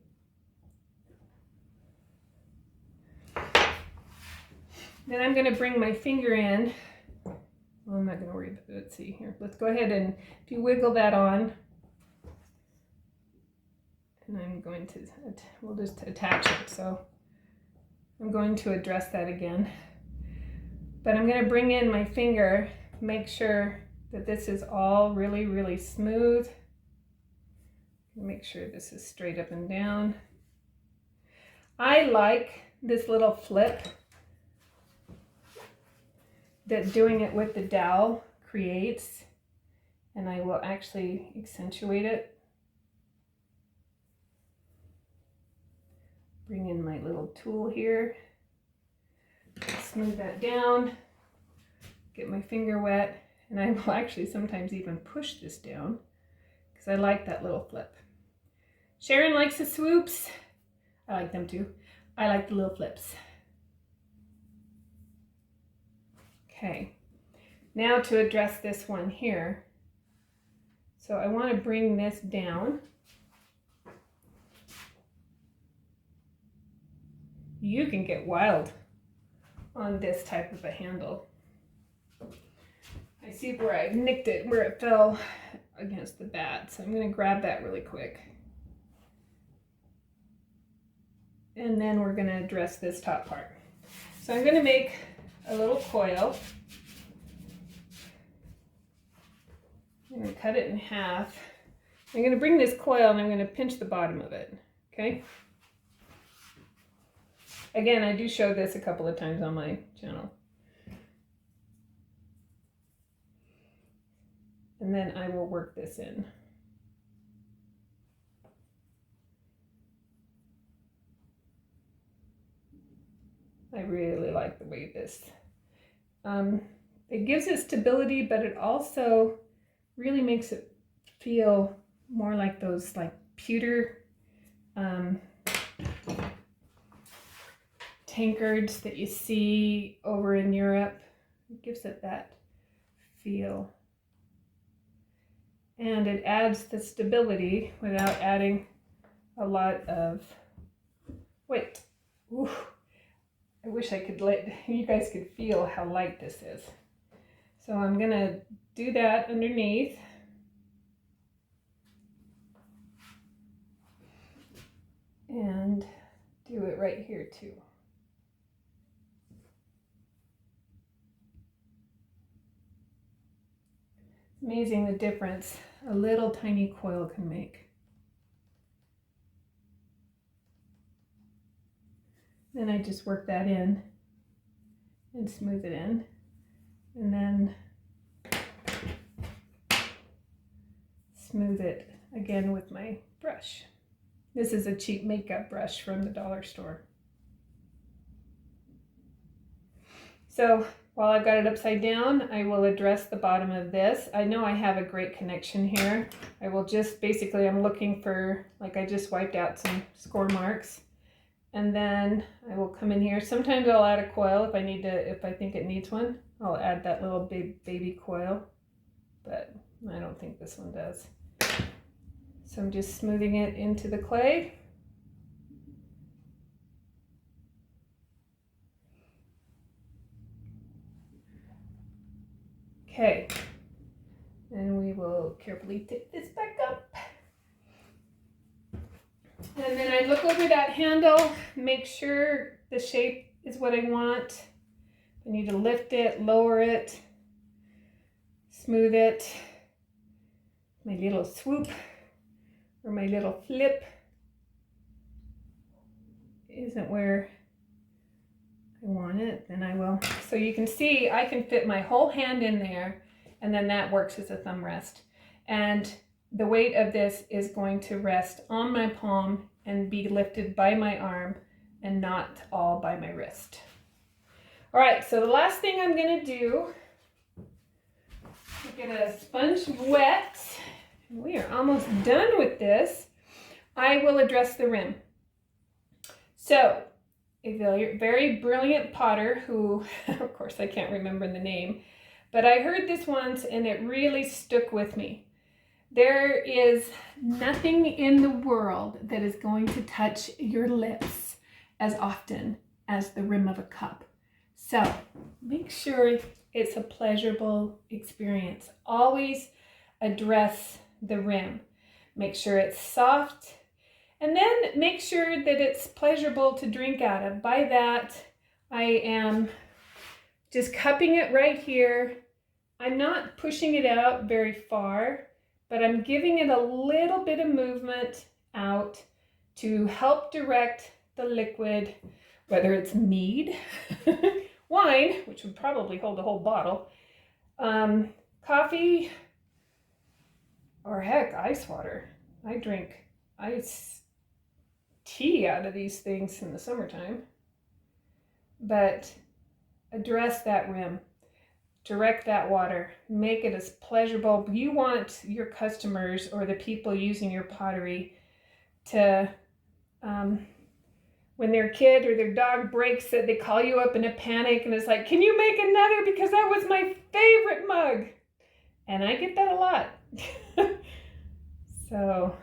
S3: Then I'm gonna bring my finger in. Well, I'm not gonna worry about it, let's see here. Let's go ahead and, if you wiggle that on, and I'm going to, we'll just attach it. So I'm going to address that again. But I'm gonna bring in my finger, make sure that this is all really, really smooth. Make sure this is straight up and down. I like this little flip that doing it with the dowel creates, and I will actually accentuate it. Bring in my little tool here, smooth that down, get my finger wet. And I will actually sometimes even push this down because I like that little flip. Sharon likes the swoops. I like them too. I like the little flips. Okay, now to address this one here. So I want to bring this down. You can get wild on this type of a handle. I see where I nicked it, where it fell against the bat. So I'm going to grab that really quick. And then we're going to address this top part. So I'm going to make a little coil. I'm going to cut it in half. I'm going to bring this coil and I'm going to pinch the bottom of it. Okay? Again, I do show this a couple of times on my channel. And then I will work this in. I really like the way this, it gives it stability, but it also really makes it feel more like those like pewter tankards that you see over in Europe. It gives it that feel. And it adds the stability without adding a lot of weight. Ooh, I wish I could you guys could feel how light this is. So I'm gonna do that underneath. And do it right here too. Amazing the difference a little tiny coil can make. Then I just work that in and smooth it in, and then smooth it again with my brush. This is a cheap makeup brush from the dollar store. So while I've got it upside down, I will address the bottom of this. I know I have a great connection here. I will just, basically I'm looking for, like I just wiped out some score marks. And then I will come in here. Sometimes I'll add a coil if I need to, if I think it needs one. I'll add that little baby coil, but I don't think this one does. So I'm just smoothing it into the clay. Okay, and we will carefully tip this back up. And then I look over that handle, make sure the shape is what I want. I need to lift it, lower it, smooth it. My little swoop or my little flip isn't where I want it, then I will. So you can see I can fit my whole hand in there, and then that works as a thumb rest. And the weight of this is going to rest on my palm and be lifted by my arm and not all by my wrist. All right, so the last thing I'm gonna do, get a sponge wet. We are almost done with this. I will address the rim. So, a very brilliant potter who, of course I can't remember the name, but I heard this once and it really stuck with me. There is nothing in the world that is going to touch your lips as often as the rim of a cup. So make sure it's a pleasurable experience. Always address the rim. Make sure it's soft, and then make sure that it's pleasurable to drink out of. By that, I am just cupping it right here. I'm not pushing it out very far, but I'm giving it a little bit of movement out to help direct the liquid, whether it's mead, wine, which would probably hold a whole bottle, coffee, or heck, ice water. I drink ice tea out of these things in the summertime. But address that rim. Direct that water. Make it as pleasurable. You want your customers or the people using your pottery to, when their kid or their dog breaks it, they call you up in a panic and it's like, can you make another because that was my favorite mug? And I get that a lot. So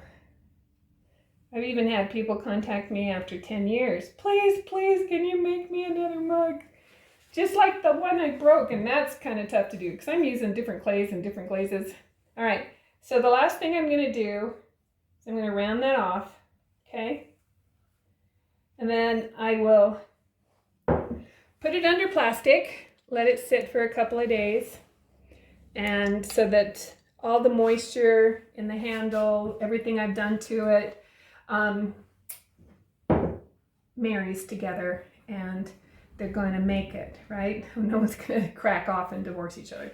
S3: I've even had people contact me after 10 years. Please, can you make me another mug? Just like the one I broke, and that's kind of tough to do because I'm using different clays and different glazes. All right, so the last thing I'm going to do is I'm going to round that off, okay? And then I will put it under plastic, let it sit for a couple of days, and so that all the moisture in the handle, everything I've done to it, marries together, and they're going to make it, right? No one's going to crack off and divorce each other.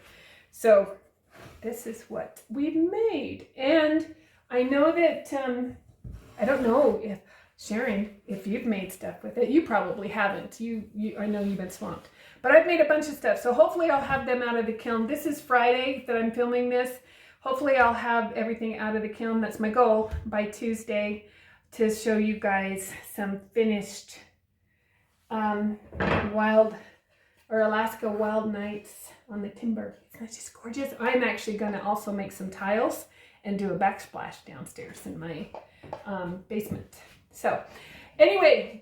S3: So this is what we've made. And I know that, I don't know if, Sharon, if you've made stuff with it. You probably haven't. I know you've been swamped. But I've made a bunch of stuff. So hopefully I'll have them out of the kiln. This is Friday that I'm filming this. hopefully I'll have everything out of the kiln. That's my goal by Tuesday, to show you guys some finished wild or Alaska wild nights on the timber. It's just gorgeous. I'm actually going to also make some tiles and do a backsplash downstairs in my basement. So anyway,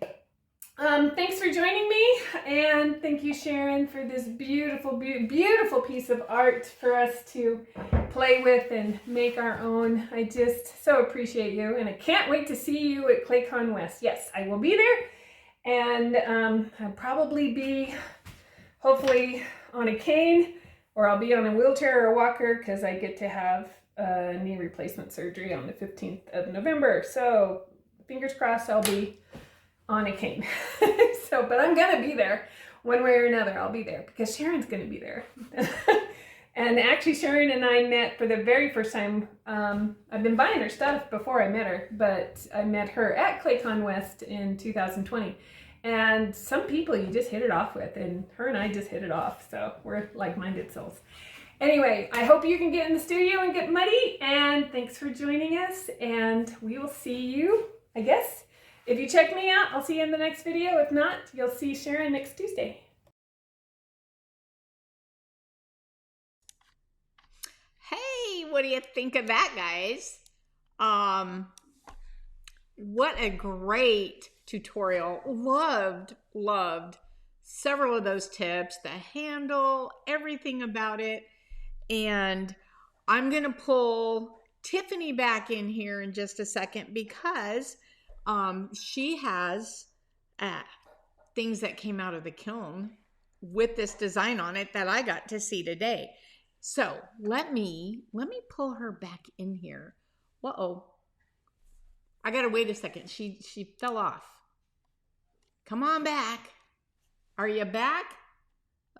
S3: thanks for joining me, and thank you, Sharon, for this beautiful, beautiful piece of art for us to play with and make our own. I just so appreciate you, and I can't wait to see you at ClayCon West. Yes, I will be there, and I'll probably be, hopefully, on a cane, or I'll be on a wheelchair or a walker, because I get to have knee replacement surgery on the 15th of November. So fingers crossed I'll be on a cane. So, but I'm gonna be there one way or another. I'll be there because Sharon's gonna be there. And actually Sharon and I met for the very first time. I've been buying her stuff before I met her, but I met her at ClayCon West in 2020. And some people you just hit it off with, and her and I just hit it off. So we're like-minded souls. Anyway, I hope you can get in the studio and get muddy, and thanks for joining us, and we will see you, I guess. If you check me out, I'll see you in the next video. If not, you'll see Sharon next Tuesday.
S1: Hey, what do you think of that, guys? What a great tutorial. Loved several of those tips, the handle, everything about it. And I'm going to pull Tiffany back in here in just a second, because she has things that came out of the kiln with this design on it that I got to see today. So let me pull her back in here. Uh-oh. I gotta wait a second. She fell off. Come on back. Are you back?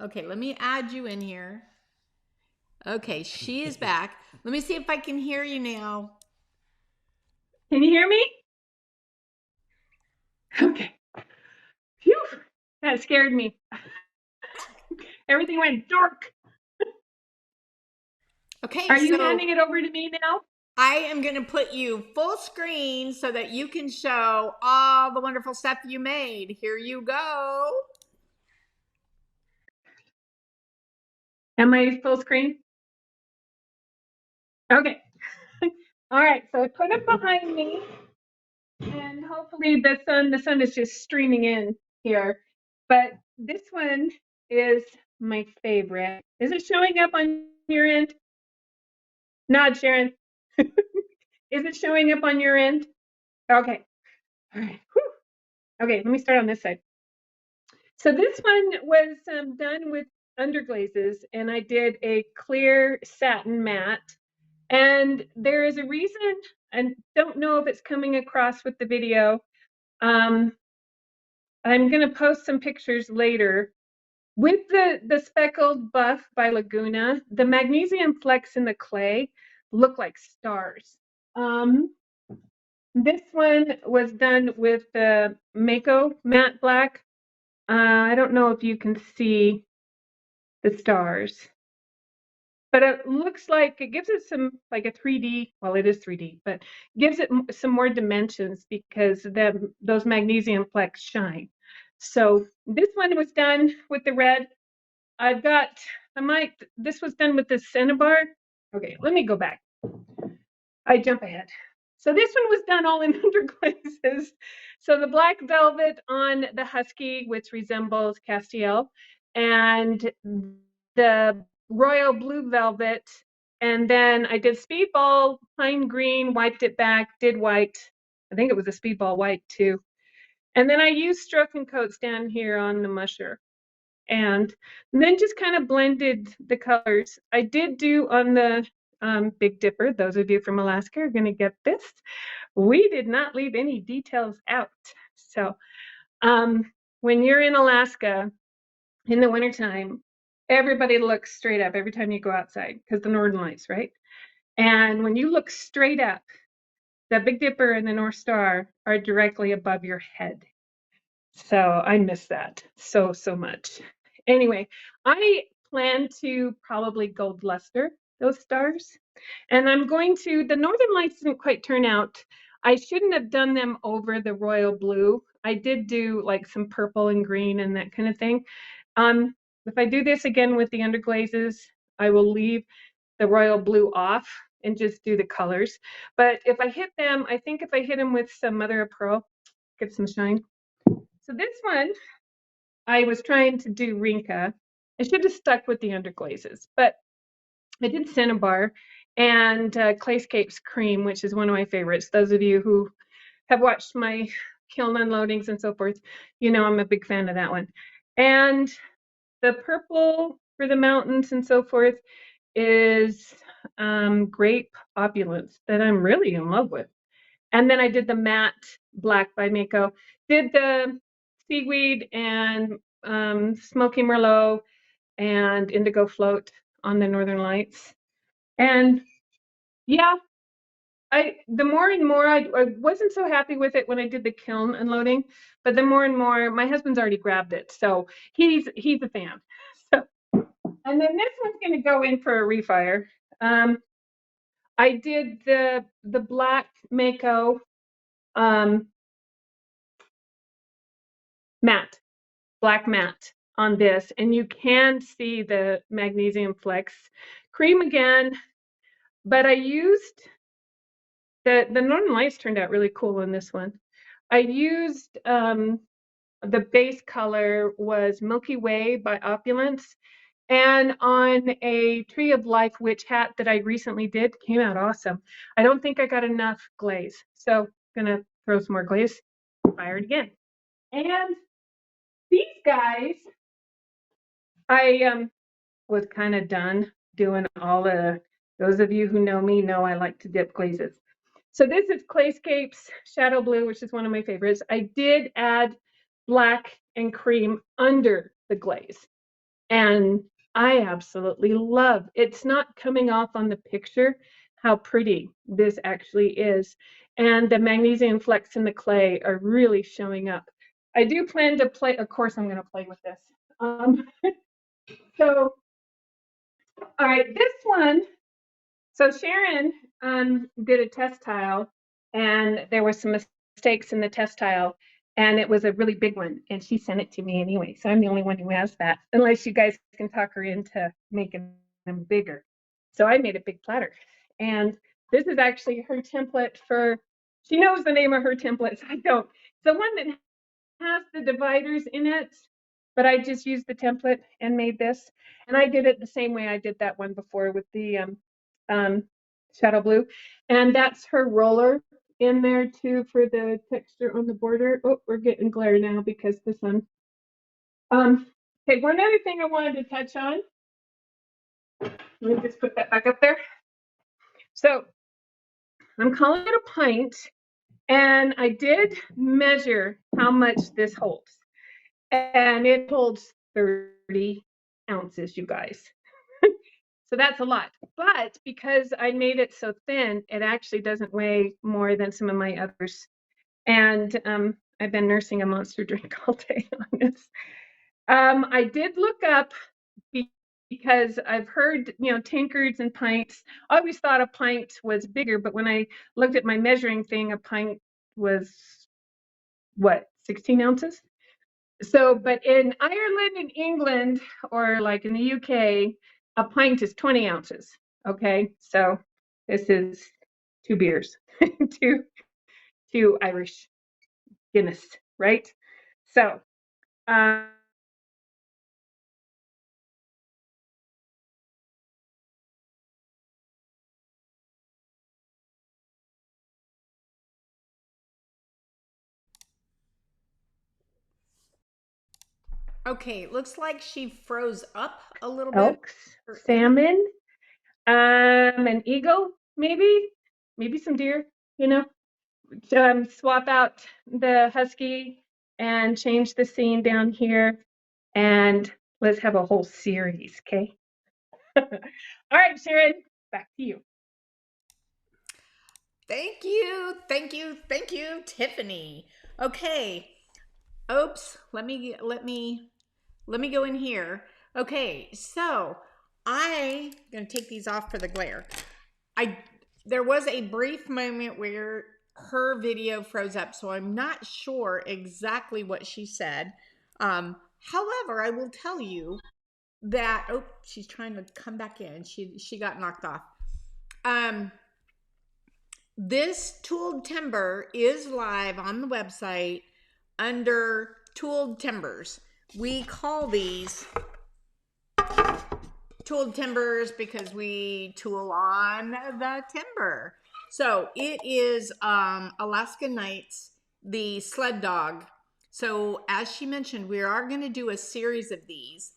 S1: Okay, let me add you in here. Okay, she is back. Let me see if I can hear you now.
S2: Can you hear me? Okay. Phew, that scared me. Everything went dark.
S1: Okay,
S2: Are you handing it over to me now?
S1: I am going to put you full screen so that you can show all the wonderful stuff you made. Here you go.
S2: Am I full screen? Okay. All right, so I put it behind me, and hopefully the sun is just streaming in here. But this one is my favorite. Is it showing up on your end? Nod, Sharon. Is it showing up on your end? Okay. All right. Whew. Okay, let me start on this side. So this one was done with underglazes, and I did a clear satin matte. And there is a reason, and don't know if it's coming across with the video. I'm going to post some pictures later. With the speckled buff by Laguna, the magnesium flecks in the clay look like stars. This one was done with the Mako matte black. I don't know if you can see the stars, but it looks like it gives it some, like a 3D, well, it is 3D, but gives it some more dimensions because those magnesium flecks shine. So this one was done with the red. This was done with the cinnabar. Okay, let me go back. I jump ahead. So this one was done all in underglazes. So the black velvet on the Husky, which resembles Castiel, and the royal blue velvet. And then I did speedball, pine green, wiped it back, did white. I think it was a speedball white too. And then I used stroke and coats down here on the musher. And then just kind of blended the colors. I did do on the Big Dipper, those of you from Alaska are going to get this. We did not leave any details out. So when you're in Alaska in the wintertime, everybody looks straight up every time you go outside because the Northern Lights, right? And when you look straight up, the Big Dipper and the North Star are directly above your head. So I miss that so much. Anyway, I plan to probably gold luster those stars And I'm going to, the Northern Lights didn't quite turn out. I shouldn't have done them over the royal blue. I did do like some purple and green and that kind of thing. If I do this again with the underglazes, I will leave the royal blue off and just do the colors. But if I hit them, I think if I hit them with some mother of pearl, get some shine. So this one, I was trying to do Rinka. I should have stuck with the underglazes, but I did Cinnabar and Clayscapes Cream, which is one of my favorites. Those of you who have watched my kiln unloadings and so forth, you know I'm a big fan of that one. And the purple for the mountains and so forth is Grape Opulence that I'm really in love with. And then I did the matte black by Mako. Did the seaweed and smoky merlot and indigo float on the Northern Lights. And yeah, the more and more I wasn't so happy with it when I did the kiln unloading, but the more and more my husband's already grabbed it, so he's a fan. So, and then this one's going to go in for a refire. I did the black Mako matte, black matte on this, and you can see the magnesium flex cream again, but I used the Northern Lights turned out really cool in this one. I used the base color was Milky Way by Opulence, and on a Tree of Life witch hat that I recently did, came out awesome. I don't think I got enough glaze, so I'm gonna throw some more glaze, fire it again. And these guys, I was kind of done doing all the, those of you who know me know I like to dip glazes. So this is Clayscapes Shadow Blue, which is one of my favorites. I did add black and cream under the glaze, and I absolutely love, it's not coming off on the picture how pretty this actually is. And the magnesium flecks in the clay are really showing up. I do plan to play, of course I'm going to play with this. So, all right, this one, so Sharon did a test tile, and there were some mistakes in the test tile, and it was a really big one, and she sent it to me anyway. So I'm the only one who has that, unless you guys can talk her into making them bigger. So I made a big platter, and this is actually her template for, she knows the name of her templates. I don't. It's the one that has the dividers in it, but I just used the template and made this. And I did it the same way I did that one before with the Shadow Blue. And that's her roller in there too for the texture on the border. Oh, we're getting glare now because the sun. Okay, one other thing I wanted to touch on. Let me just put that back up there. So I'm calling it a pint, and I did measure how much this holds. And it holds 30 ounces, you guys. So that's a lot. But because I made it so thin, it actually doesn't weigh more than some of my others. And I've been nursing a monster drink all day on this. I did look up because I've heard, you know, tankards and pints. I always thought a pint was bigger, but when I looked at my measuring thing, a pint was what, 16 ounces? So, but in Ireland and England, or like in the UK, a pint is 20 ounces. Okay, so this is 2 beers, two Irish Guinness, right? So,
S1: Okay, looks like she froze up a little bit.
S2: elks, salmon, an eagle, maybe some deer, you know. Swap out the husky and change the scene down here, and let's have a whole series, okay? All right, Sharon, back to you.
S1: Thank you, thank you, thank you, Tiffany. Okay. Oops, let me go in here. Okay, so I'm gonna take these off for the glare. there was a brief moment where her video froze up, so I'm not sure exactly what she said. However, I will tell you that, oh, she's trying to come back in. She got knocked off. This tooled timber is live on the website under tooled timbers. We call these tooled timbers because we tool on the timber. So it is Alaska Nights, the Sled Dog. So as she mentioned, we are going to do a series of these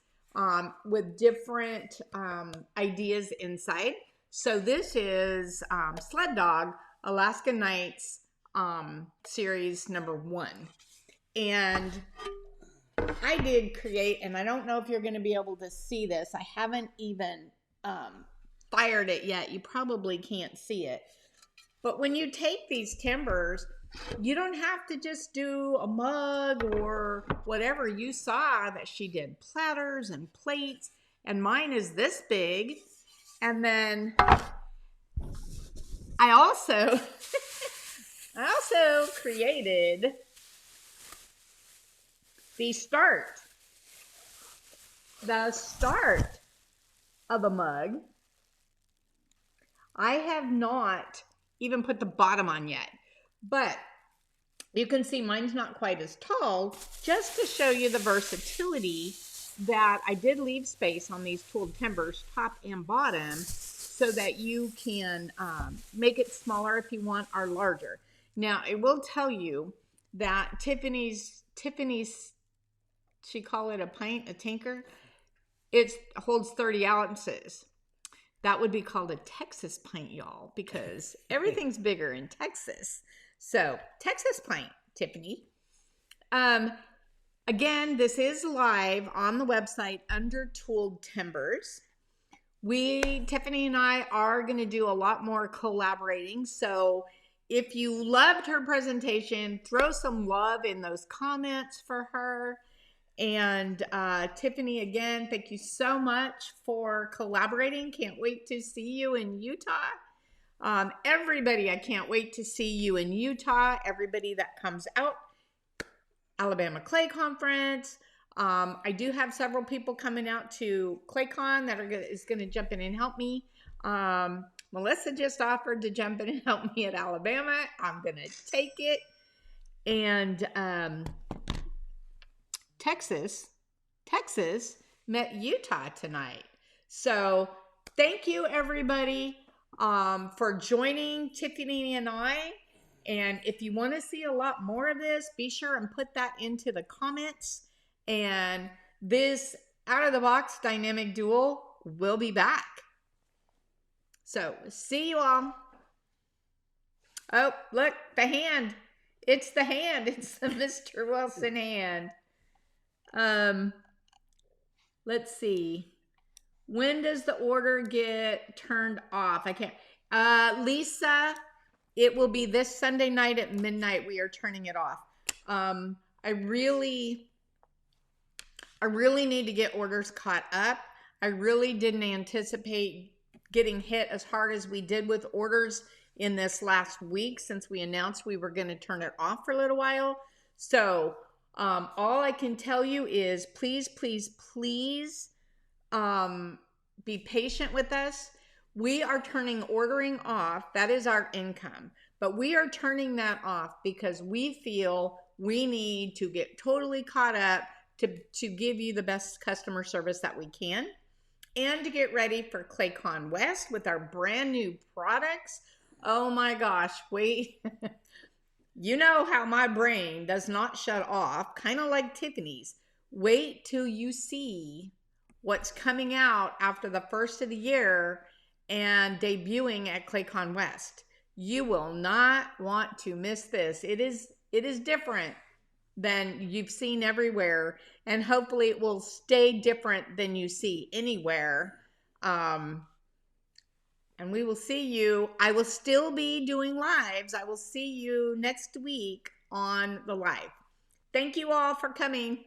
S1: with different ideas inside. So this is Sled Dog Alaska Nights series number 1. And I did create, and I don't know if you're going to be able to see this. I haven't even fired it yet. You probably can't see it. But when you take these timbers, you don't have to just do a mug or whatever. You saw that she did platters and plates, and mine is this big. And then I also created the start of a mug. I have not even put the bottom on yet, but you can see mine's not quite as tall, just to show you the versatility that I did leave space on these tooled timbers, top and bottom, so that you can make it smaller if you want, or larger. Now, I will tell you that Tiffany's, she call it a pint, a tanker. It holds 30 ounces. That would be called a Texas pint, y'all, because everything's bigger in Texas. So, Texas pint, Tiffany. Again, this is live on the website under Tooled Timbers. Tiffany and I are going to do a lot more collaborating. So if you loved her presentation, throw some love in those comments for her. And Tiffany, again, thank you so much for collaborating. Can't wait to see you in Utah. Everybody, I can't wait to see you in Utah. Everybody that comes out, Alabama Clay Conference. I do have several people coming out to ClayCon that is going to jump in and help me. Melissa just offered to jump in and help me at Alabama. I'm going to take it. And Texas met Utah tonight. So thank you, everybody, for joining Tiffany and I. And if you want to see a lot more of this, be sure and put that into the comments. And this out-of-the-box dynamic duel will be back. So, see you all. Oh, look, the hand. It's the hand. It's the Mr. Wilson hand. Let's see. When does the order get turned off? I can't. Lisa, it will be this Sunday night at midnight. We are turning it off. I really need to get orders caught up. I really didn't anticipate getting hit as hard as we did with orders in this last week, since we announced we were going to turn it off for a little while. So all I can tell you is please be patient with us. We are turning ordering off. That is our income. But we are turning that off because we feel we need to get totally caught up to give you the best customer service that we can, and to get ready for ClayCon West with our brand new products. Oh my gosh, wait. You know how my brain does not shut off, kind of like Tiffany's. Wait till you see what's coming out after the first of the year and debuting at ClayCon West. You will not want to miss this. It is different than you've seen everywhere, and hopefully it will stay different than you see anywhere. And we will see you. I will still be doing lives. I will see you next week on the live. Thank you all for coming.